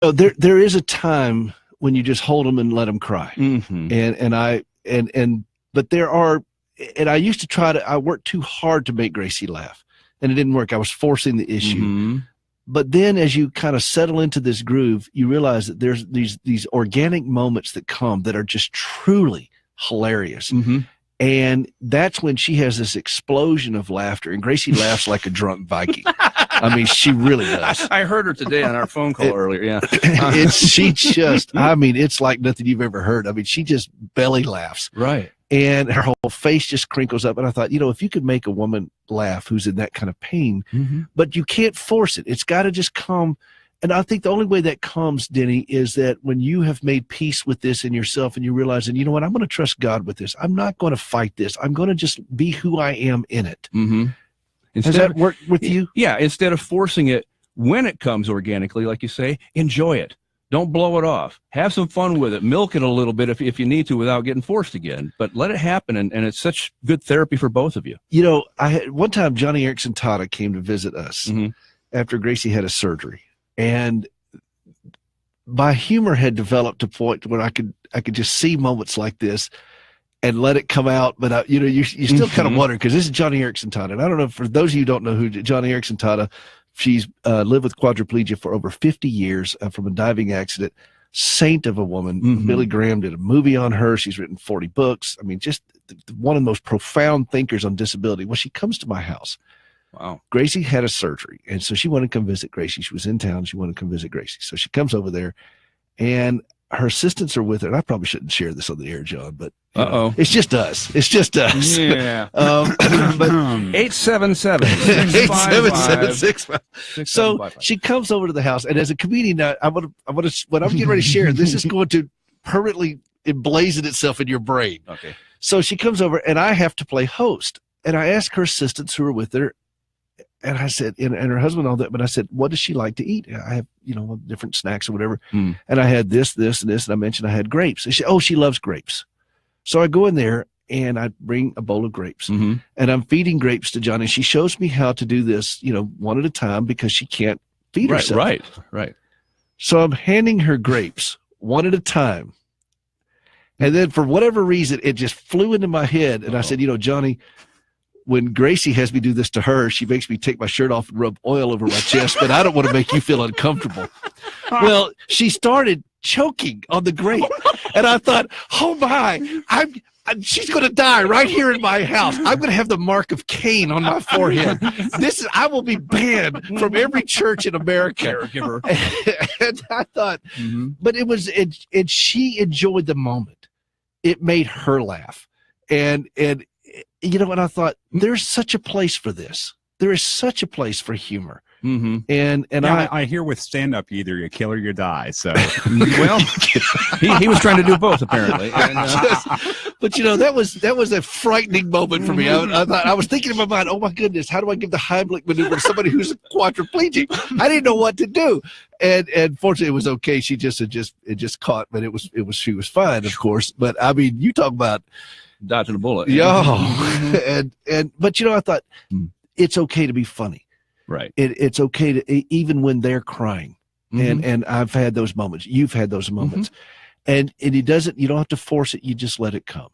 Oh, there is a time when you just hold them and let them cry. But there are, and I used to I worked too hard to make Gracie laugh, and it didn't work. I was forcing the issue. But then as you kind of settle into this groove, you realize that there's these organic moments that come that are just truly hilarious. And that's when she has this explosion of laughter, and Gracie laughs like a drunk Viking. I mean, she really does. I heard her today on our phone call earlier. Yeah. It's like nothing you've ever heard. I mean, she just belly laughs. Right. And her whole face just crinkles up. And I thought, if you could make a woman laugh who's in that kind of pain, but you can't force it. It's got to just come. And I think the only way that comes, Denny, is that when you have made peace with this in yourself and you realize, and you know what, I'm going to trust God with this. I'm not going to fight this. I'm going to just be who I am in it. Does that work with you? Yeah. Instead of forcing it when it comes organically, like you say, enjoy it. Don't blow it off. Have some fun with it. Milk it a little bit if you need to without getting forced again. But let it happen, and it's such good therapy for both of you. One time Johnny Erickson Tata came to visit us after Gracie had a surgery. And my humor had developed to a point where I could just see moments like this and let it come out. But you still kind of wonder, because this is Johnny Erickson Tata. And I don't know, for those of you who don't know who Johnny Erickson Tata, she's lived with quadriplegia for over 50 years from a diving accident. Saint of a woman. Billy Graham did a movie on her. She's written 40 books. I mean, just one of the most profound thinkers on disability. Well, she comes to my house. Wow. Gracie had a surgery, and so she wanted to come visit Gracie. She was in town. She wanted to come visit Gracie. So she comes over there, and her assistants are with her. And I probably shouldn't share this on the air, John, but it's just us. It's just us. Yeah. But 877-655. So she comes over to the house, and as a comedian, when I'm getting ready to share, this is going to permanently emblazon itself in your brain. Okay. So she comes over, and I have to play host. And I asked her assistants who were with her, and I said, and her husband, all that, but I said, what does she like to eat? I have, different snacks or whatever. And I had this, and this, and I mentioned I had grapes. And she loves grapes. So I go in there and I bring a bowl of grapes, and I'm feeding grapes to Johnny. She shows me how to do this, one at a time, because she can't feed herself. Right. So I'm handing her grapes one at a time. And then for whatever reason, it just flew into my head. And I said, Johnny, when Gracie has me do this to her, she makes me take my shirt off and rub oil over my chest, but I don't want to make you feel uncomfortable. Well, she started choking on the grape, and I thought, oh my, she's going to die right here in my house. I'm going to have the mark of Cain on my forehead. I will be banned from every church in America. Caregiver. And I thought, but and she enjoyed the moment. It made her laugh. And and I thought, there's such a place for this. There is such a place for humor. And I hear with stand-up, either you kill or you die. So, well, he was trying to do both, apparently. And, but that was a frightening moment for me. I was thinking in my mind, oh my goodness, how do I give the Heimlich maneuver to somebody who's quadriplegic? I didn't know what to do. And fortunately, it was okay. She just caught, but she was fine, of course. But I mean, you talk about dodging a bullet. Yeah. But I thought it's okay to be funny. Right. It's okay to, even when they're crying. And I've had those moments. You've had those moments. And you don't have to force it. You just let it come.